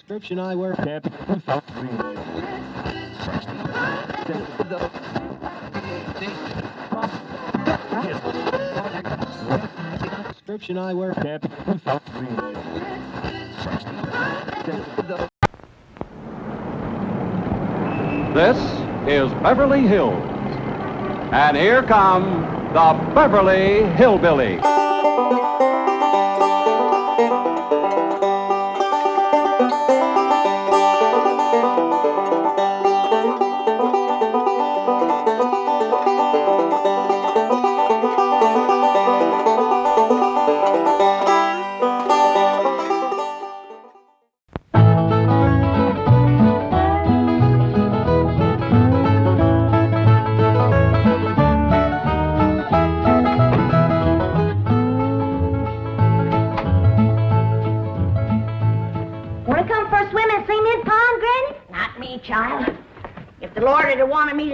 Prescription eyewear. Prescription eyewear. This is Beverly Hills. And here come the Beverly Hillbillies.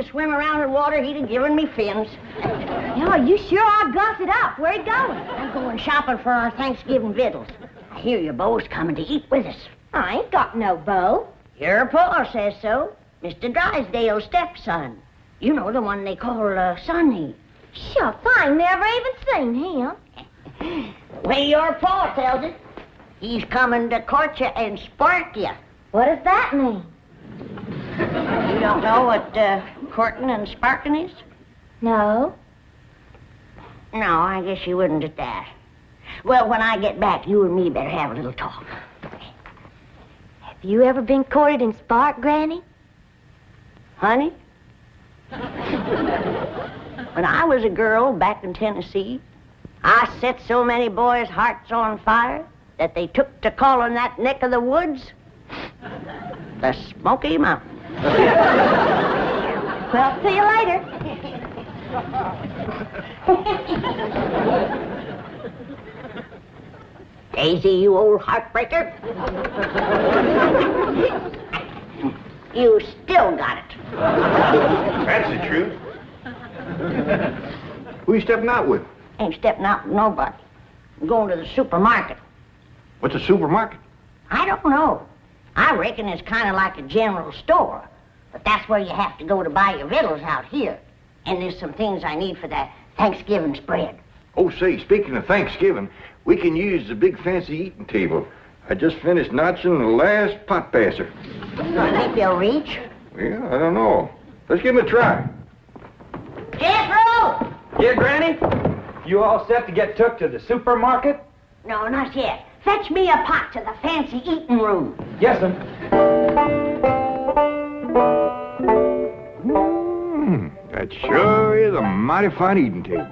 Swim around in water, he'd have given me fins. Yeah, you sure are gussed up. Where you going? I'm going shopping for our Thanksgiving victuals. I hear your beau's coming to eat with us. I ain't got no beau. Your pa says so. Mr. Drysdale's stepson. You know, the one they call Sonny. Shucks, I ain't never even seen him. The way your pa tells it, he's coming to court you and spark you. What does that mean? You don't know what courting and sparking is? No. No, I guess you wouldn't at that. Well, when I get back, you and me better have a little talk. Have you ever been courted and sparked, Granny? Honey? When I was a girl back in Tennessee, I set so many boys' hearts on fire that they took to calling that neck of the woods the Smoky Mountain. Well, see you later. Daisy, you old heartbreaker. You still got it. That's the truth. Who you stepping out with? Ain't stepping out with nobody. I'm going to the supermarket. What's a supermarket? I don't know. I reckon it's kind of like a general store. But that's where you have to go to buy your victuals out here. And there's some things I need for that Thanksgiving spread. Oh, say, speaking of Thanksgiving, we can use the big fancy eating table. I just finished notching the last pot passer. You think they'll reach? Well, I don't know. Let's give them a try. Jethro! Yeah, Granny? You all set to get took to the supermarket? No, not yet. Fetch me a pot to the fancy eating room. Yes, sir. That sure is a mighty fine eating table.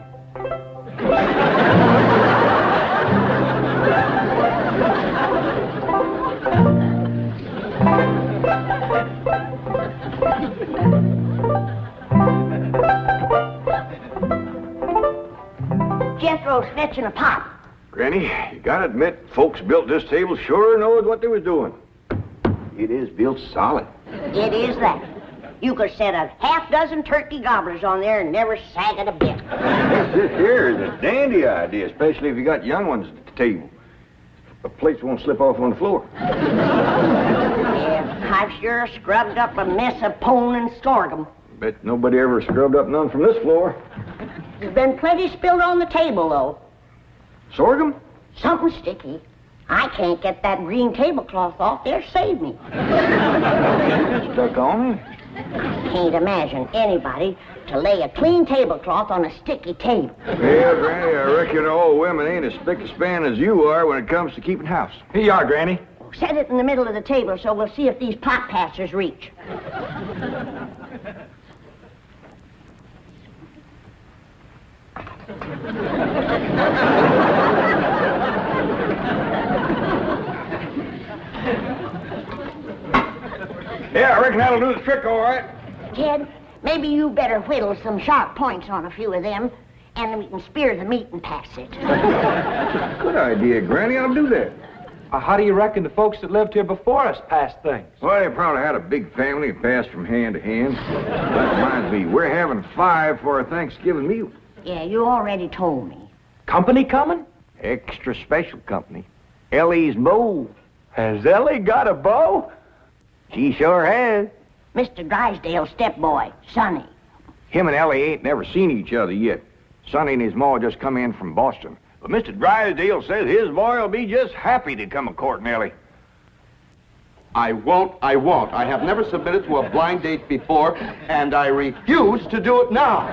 Jethro's fetching a pot. Granny, you gotta admit, folks built this table sure knows what they was doing. It is built solid. It is that. You could set a half-dozen turkey gobblers on there and never sag it a bit. This here is a dandy idea, especially if you got young ones at the table. The plates won't slip off on the floor. Yeah, I've sure scrubbed up a mess of pone and sorghum. Bet nobody ever scrubbed up none from this floor. There's been plenty spilled on the table, though. Sorghum? Something sticky. I can't get that green tablecloth off there. Save me. Stuck on me? Can't imagine anybody to lay a clean tablecloth on a sticky table. Yeah, Granny, I reckon all women ain't as spick-a-span as you are when it comes to keeping house. Here you are, Granny. Set it in the middle of the table so we'll see if these pot passers reach. Yeah, I reckon that'll do the trick, all right. Jed, maybe you better whittle some sharp points on a few of them, and we can spear the meat and pass it. Good idea, Granny. I'll do that. How do you reckon the folks that lived here before us passed things? Well, they probably had a big family and passed from hand to hand. That reminds me, we're having 5 for our Thanksgiving meal. Yeah, you already told me. Company coming? Extra special company. Ellys bowl. Has Elly got a beau? She sure has. Mr. Drysdale's stepboy, Sonny. Him and Elly ain't never seen each other yet. Sonny and his ma just come in from Boston. But Mr. Drysdale says his boy will be just happy to come a-courting Elly. I won't. I have never submitted to a blind date before, and I refuse to do it now.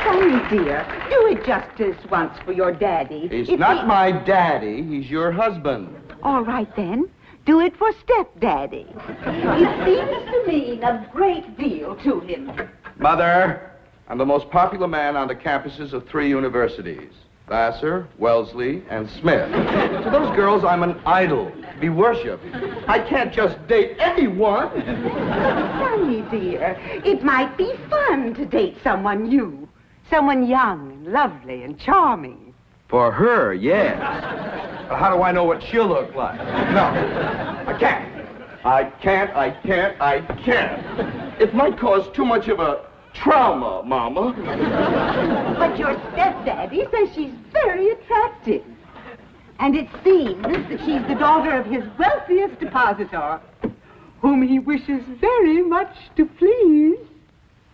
Sonny, dear, do it justice once for your daddy. He's not my daddy. He's your husband. All right, then. Do it for stepdaddy. It seems to mean a great deal to him. Mother, I'm the most popular man on the campuses of 3 universities. Vassar, Wellesley, and Smith. To those girls, I'm an idol, to be worshipped. I can't just date anyone. Sonny, dear, it might be fun to date someone new. Someone young and lovely and charming. For her, yes. But how do I know what she'll look like? No, I can't. It might cause too much of a trauma, Mama. But your stepdaddy says she's very attractive. And it seems that she's the daughter of his wealthiest depositor, whom he wishes very much to please.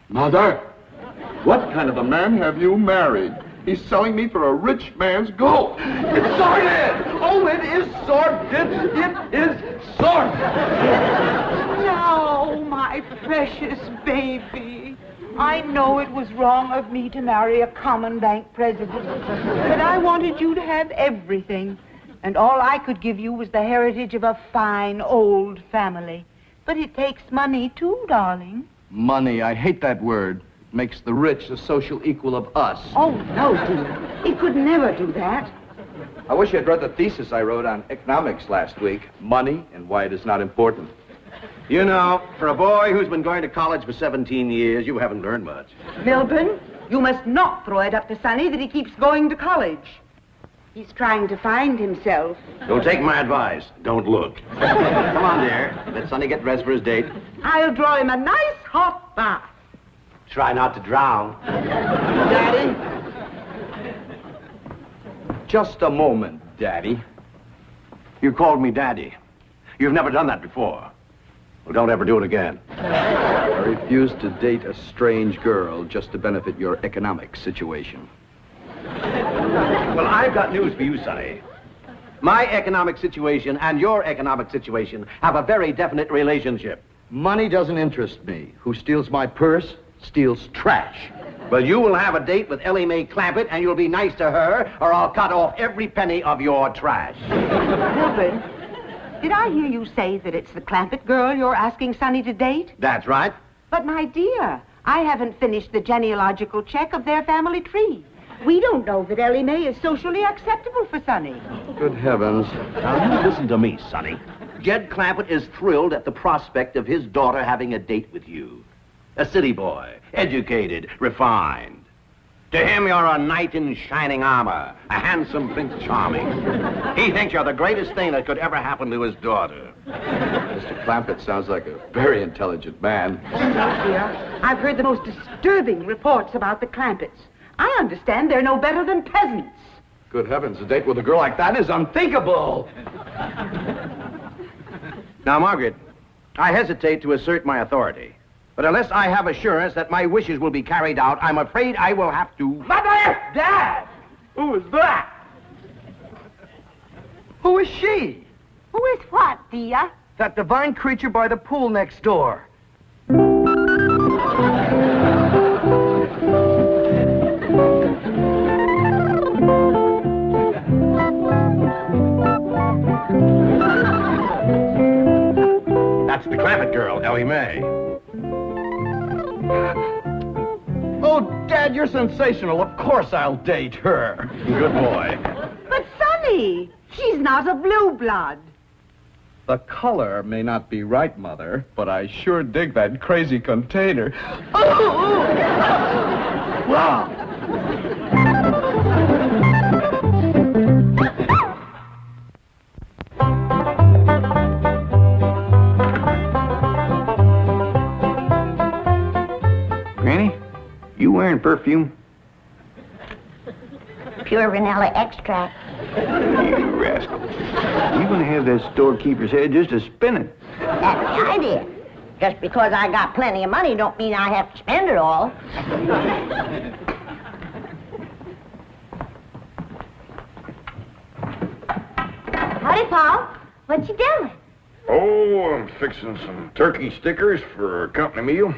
Mother, what kind of a man have you married? He's selling me for a rich man's gold. It's sordid! Oh, it is sordid! It is sordid! No, my precious baby. I know it was wrong of me to marry a common bank president, but I wanted you to have everything, and all I could give you was the heritage of a fine old family. But it takes money, too, darling. Money, I hate that word. Makes the rich the social equal of us. Oh, no, dear. It could never do that. I wish you'd read the thesis I wrote on economics last week. Money and why it is not important. You know, for a boy who's been going to college for 17 years, you haven't learned much. Milburn, you must not throw it up to Sonny that he keeps going to college. He's trying to find himself. Don't take my advice. Don't look. Come on, dear. Let Sonny get dressed for his date. I'll draw him a nice hot bath. Try not to drown. Daddy? Just a moment, Daddy. You called me Daddy. You've never done that before. Well, don't ever do it again. I refuse to date a strange girl just to benefit your economic situation. Well, I've got news for you, Sonny. My economic situation and your economic situation have a very definite relationship. Money doesn't interest me. Who steals my purse steals trash. Well, you will have a date with Elly May Clampett, and you'll be nice to her, or I'll cut off every penny of your trash. Milburn, did I hear you say that it's the Clampett girl you're asking Sonny to date? That's right. But, my dear, I haven't finished the genealogical check of their family tree. We don't know that Elly May is socially acceptable for Sonny. Good heavens. Now, you listen to me, Sonny. Jed Clampett is thrilled at the prospect of his daughter having a date with you. A city boy, educated, refined. To him, you're a knight in shining armor, a handsome Prince Charming. He thinks you're the greatest thing that could ever happen to his daughter. Mr. Clampett sounds like a very intelligent man. No, dear. I've heard the most disturbing reports about the Clampetts. I understand they're no better than peasants. Good heavens, a date with a girl like that is unthinkable. Now, Margaret, I hesitate to assert my authority. But unless I have assurance that my wishes will be carried out, I'm afraid I will have to... Mother! Dad! Who is that? Who is she? Who is what, dear? That divine creature by the pool next door. That's the Clampett girl, Elly May. Oh, Dad, you're sensational. Of course I'll date her. Good boy. But, Sonny, she's not a blue blood. The color may not be right, Mother, but I sure dig that crazy container. Oh! Wow! Granny, you wearing perfume? Pure vanilla extract. You rascal. You're gonna have that storekeeper's head just a spinning. That's the idea. Just because I got plenty of money don't mean I have to spend it all. Howdy, Paul. What you doing? Oh, I'm fixing some turkey stickers for a company meal.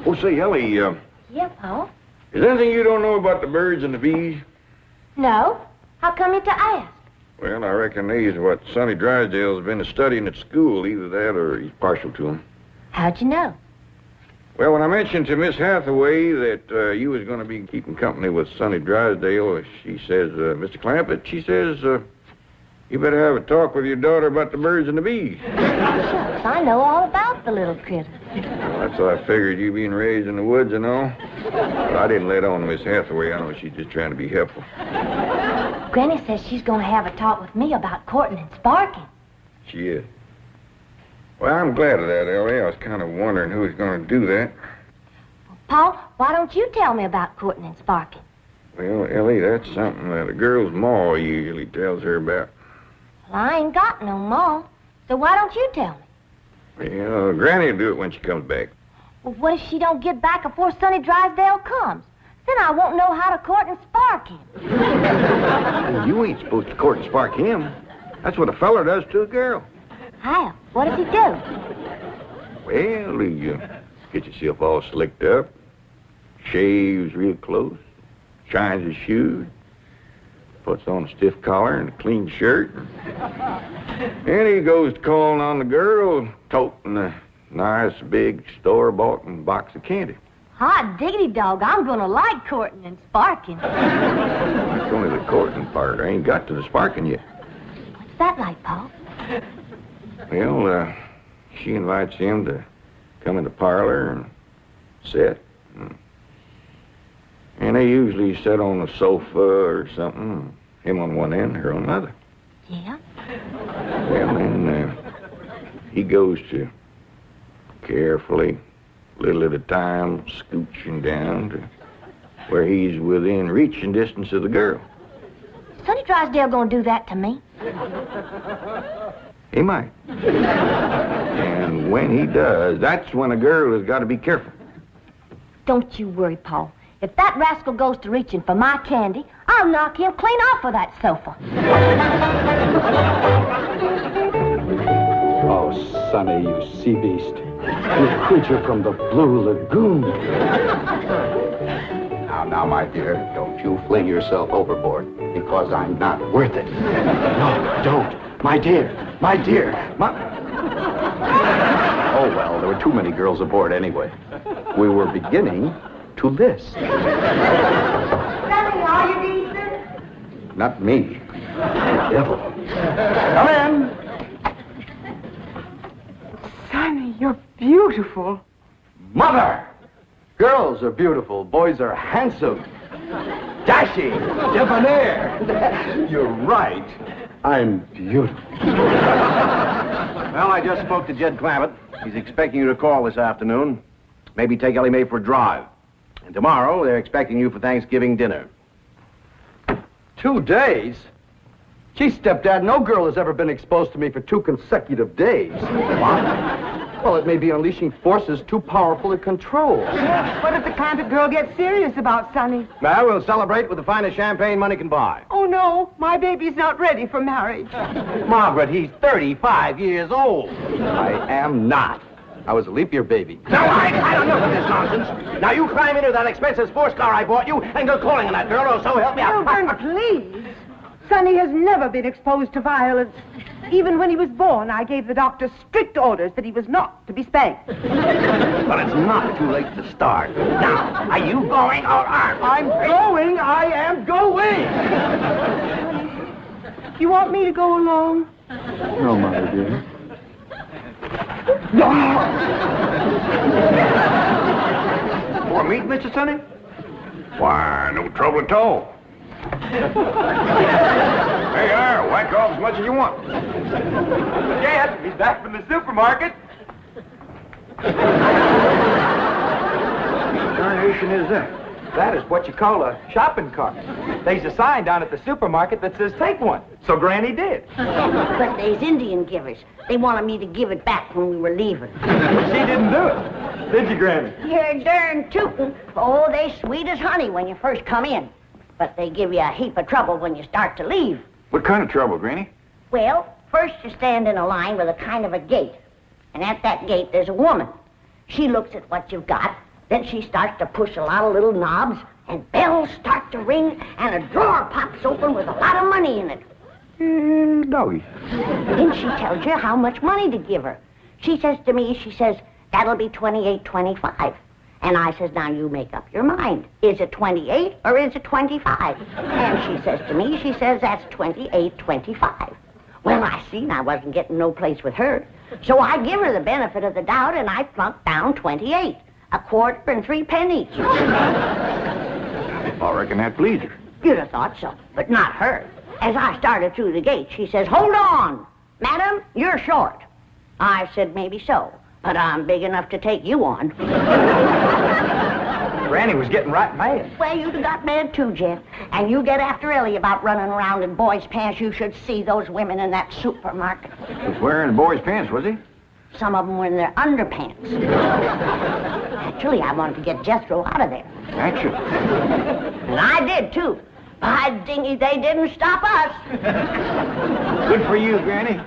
Oh, say, Elly, Yeah, Paul. is there anything you don't know about the birds and the bees? No. How come you to ask? Well, I reckon these are what Sonny Drysdale's been studying at school. Either that or he's partial to them. How'd you know? Well, when I mentioned to Miss Hathaway that you was going to be keeping company with Sonny Drysdale, she says, Mr. Clampett, she says, you better have a talk with your daughter about the birds and the bees. Shucks, I know all about the little critter. Well, that's what I figured, you being raised in the woods and all. But I didn't let on to Miss Hathaway. I know she's just trying to be helpful. Granny says she's going to have a talk with me about courting and sparking. She is. Well, I'm glad of that, Elly. I was kind of wondering who was going to do that. Paul, why don't you tell me about courting and sparking? Well, Elly, that's something that a girl's ma usually tells her about. Well, I ain't got no ma, so why don't you tell me? Well, Granny will do it when she comes back. Well, what if she don't get back before Sonny Drysdale comes? Then I won't know how to court and spark him. Well, you ain't supposed to court and spark him. That's what a feller does to a girl. How? What does he do? Well, you get yourself all slicked up, shaves real close, shines his shoes, puts on a stiff collar and a clean shirt. And he goes to calling on the girl, toting a nice big store-bought box of candy. Hot diggity dog, I'm gonna like courting and sparking. It's only the courting part. I ain't got to the sparking yet. What's that like, Paul? Well, she invites him to come in the parlor and sit. And they usually sit on a sofa or something, him on one end, her on the other. Yeah? Well, then he goes to carefully, little at a time, scooching down to where he's within reaching distance of the girl. Sonny Drysdale gonna do that to me? He might. And when he does, that's when a girl has got to be careful. Don't you worry, Paul. If that rascal goes to reaching for my candy, I'll knock him clean off of that sofa. Oh, Sonny, you sea beast. You creature from the Blue Lagoon. Now, my dear, don't you fling yourself overboard, because I'm not worth it. No, don't. My dear. Oh, well, there were too many girls aboard anyway. We were beginning to list. Sonny, are you decent? Not me. The devil. Come in. Sonny, you're beautiful. Mother! Girls are beautiful. Boys are handsome. Dashing. Debonair. You're right. I'm beautiful. Well, I just spoke to Jed Clampett. He's expecting you to call this afternoon. Maybe take Elly May for a drive. And tomorrow, they're expecting you for Thanksgiving dinner. 2 days? Gee, stepdad, no girl has ever been exposed to me for 2 consecutive days. What? Well, it may be unleashing forces too powerful to control. What if the Clampett girl gets serious about Sonny? Well, we'll celebrate with the finest champagne money can buy. Oh, no, my baby's not ready for marriage. Margaret, he's 35 years old. I am not. I was a leap year baby. No, I don't know about this nonsense. Now, you climb into that expensive sports car I bought you and go calling on that girl, or so help me out. Children, please. Sonny has never been exposed to violence. Even when he was born, I gave the doctor strict orders that he was not to be spanked. But it's not too late to start. Now, are you going or aren't? I'm going. I am going. You want me to go along? No, Mother, dear. For meat, Mr. Sonny? Why, no trouble at all. Hey, there, whack off as much as you want. Jed, he's back from the supermarket. What darnation is that? That is what you call a shopping cart. There's a sign down at the supermarket that says take one. So Granny did. But there's Indian givers. They wanted me to give it back when we were leaving. She didn't do it. Did you, Granny? You're darn tootin'. Oh, they sweet as honey when you first come in. But they give you a heap of trouble when you start to leave. What kind of trouble, Granny? Well, first you stand in a line with a kind of a gate. And at that gate there's a woman. She looks at what you've got. Then she starts to push a lot of little knobs, and bells start to ring, and a drawer pops open with a lot of money in it. Doggy. Then she tells you how much money to give her. She says to me, that'll be $28.25. And I says, now you make up your mind. Is it 28 or is it 25? And she says to me, that's $28.25. Well, I seen I wasn't getting no place with her. So I give her the benefit of the doubt, and I plunked down 28. A quarter and 3 pennies. I reckon that pleased her. You'd have thought so, but not her. As I started through the gate, she says, hold on. Madam, you're short. I said, maybe so, but I'm big enough to take you on. Granny was getting right mad. Well, you'd have got mad too, Jed. And you get after Elly about running around in boys' pants. You should see those women in that supermarket. He was wearing the boy's pants, was he? Some of them were in their underpants. Actually, I wanted to get Jethro out of there. Actually. And I did, too. By dingy, they didn't stop us. Good for you, Granny.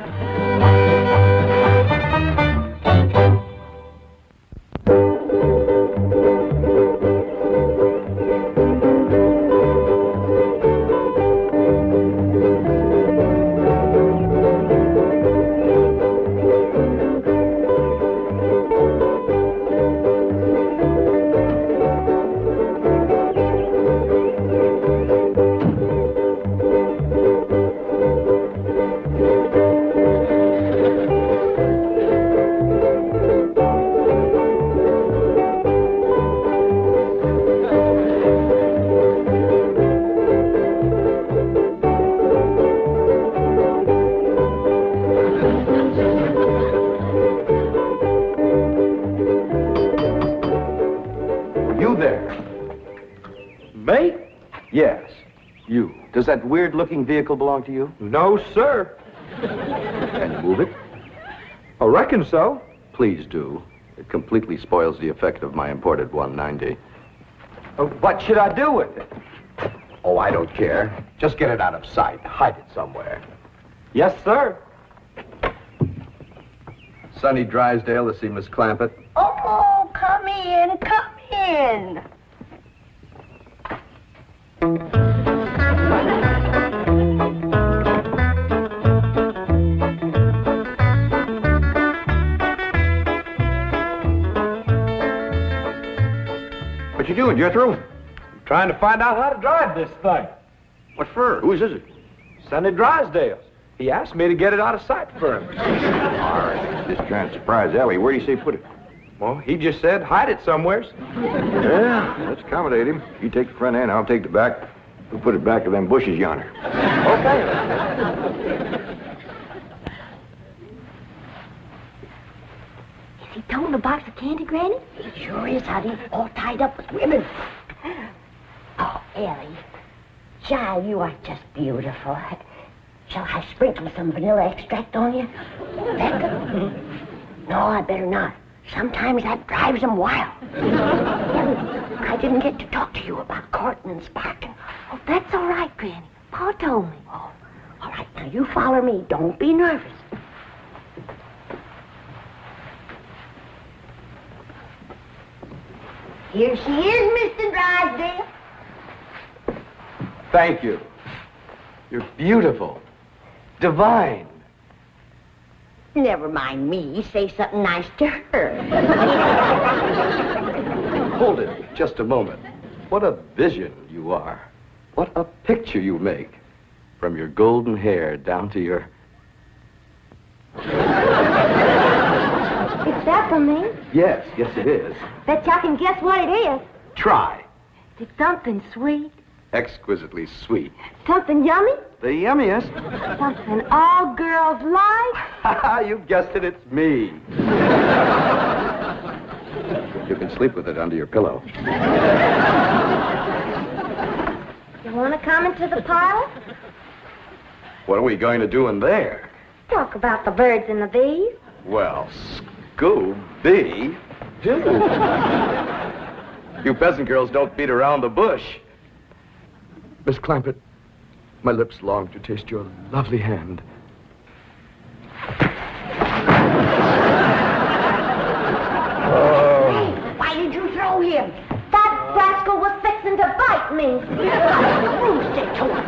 Yes, you. Does that weird-looking vehicle belong to you? No, sir. Can you move it? I reckon so. Please do. It completely spoils the effect of my imported 190. What should I do with it? Oh, I don't care. Just get it out of sight. Hide it somewhere. Yes, sir. Sonny Drysdale to see Miss Clampett. Oh, come in, come in. What you doing, Jethro? Trying to find out how to drive this thing. What for? Whose is it? Sonny Drysdale's. He asked me to get it out of sight for him. All right. Just trying to surprise Elly. Where do you say put it? Well, he just said hide it somewheres. Yeah, let's accommodate him. You take the front end, I'll take the back. We'll put it back of them bushes yonder. Okay. Is he toting a box of candy, Granny? He sure is, honey. All tied up with ribbon. Oh, Elly. Child, you are just beautiful. Shall I sprinkle some vanilla extract on you? Becca? No, I better not. Sometimes that drives them wild. Elly, I didn't get to talk to you about courting and sparking. Oh, that's all right, Granny. Pa told me. Oh, all right, now you follow me. Don't be nervous. Here she is, Mr. Drysdale. Thank you. You're beautiful. Divine. Never mind me. Say something nice to her. Hold it just a moment. What a vision you are. What a picture you make. From your golden hair down to your... It's that for me? Yes, it is. Bet y'all can guess what it is. Try. It's something sweet. Exquisitely sweet. Something yummy. The yummiest. Something all girls like. You guessed it, it's me. You can sleep with it under your pillow. You want to come into the parlor? What are we going to do in there? Talk about the birds and the bees. Well, Scooby Doo. You peasant girls don't beat around the bush. Miss Clampett, my lips long to taste your lovely hand. Why did you throw him? That rascal was fixing to bite me. Broomstick to him.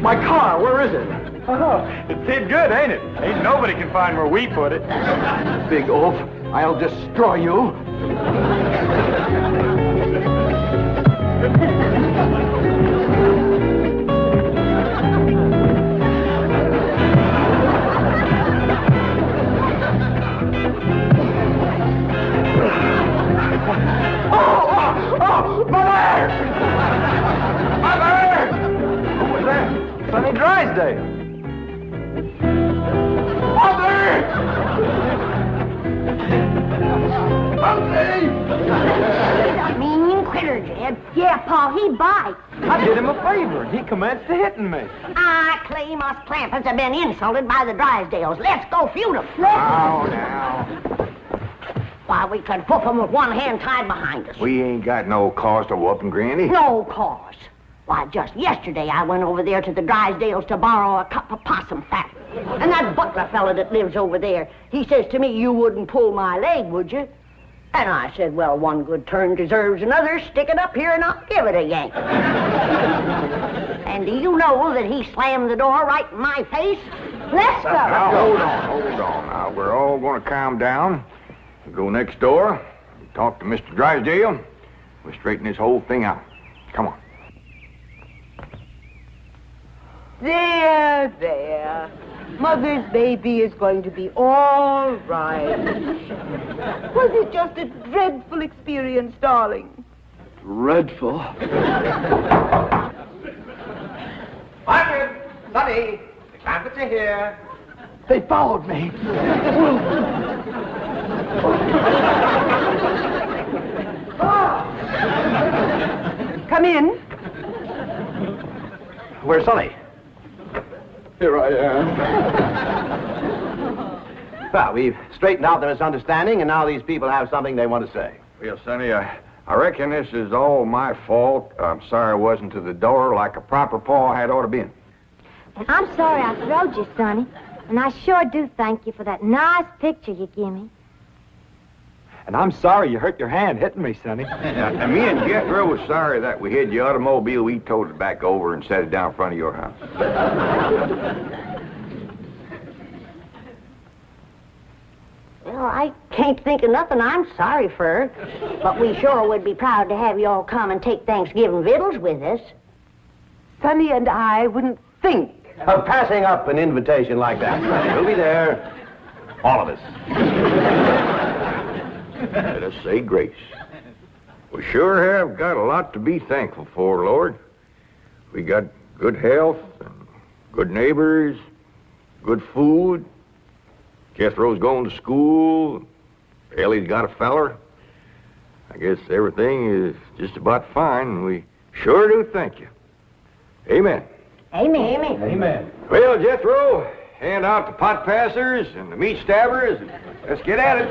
My car, where is it? Oh, it's hid good, ain't it? Ain't nobody can find where we put it. Big oaf, I'll destroy you. Sonny Drysdale. Mean critter, Jed. Yeah, Paul, he bites. I did him a favor, and he commenced to hitting me. I claim us Clampetts have been insulted by the Drysdales. Let's go feud 'em. Oh, now. Why, we could whoop 'em with one hand tied behind us. We ain't got no cause to whooping, Granny. No cause. Why, just yesterday I went over there to the Drysdales to borrow a cup of possum fat. And that butler fella that lives over there, he says to me, you wouldn't pull my leg, would you? And I said, well, one good turn deserves another. Stick it up here and I'll give it a yank. And do you know that he slammed the door right in my face? Let's go. Now, hold on. Now, we're all going to calm down. Go next door, talk to Mr. Drysdale. We'll straighten this whole thing out. Come on. There. Mother's baby is going to be all right. Was it just a dreadful experience, darling? Dreadful. Margaret! Sonny! The Clampetts are here. They followed me. Come in. Where's Sonny? Here I am. Well, we've straightened out the misunderstanding, and now these people have something they want to say. Well, Sonny, I reckon this is all my fault. I'm sorry I wasn't to the door like a proper paw had ought to been. I'm sorry I throwed you, Sonny. And I sure do thank you for that nice picture you give me. And I'm sorry you hurt your hand hitting me, Sonny. And me and Jethro was sorry that we hid your automobile. We towed it back over and set it down in front of your house. Well, I can't think of nothing I'm sorry for. But we sure would be proud to have you all come and take Thanksgiving victuals with us. Sonny and I wouldn't think. Of passing up an invitation like that. We'll be there. All of us. Let us say grace. We sure have got a lot to be thankful for, Lord. We got good health, and good neighbors, good food. Jethro's going to school. Elly's got a feller. I guess everything is just about fine. We sure do thank you. Amen. Amen. Amen. Well, Jethro, hand out the pot passers and the meat stabbers, and let's get at it.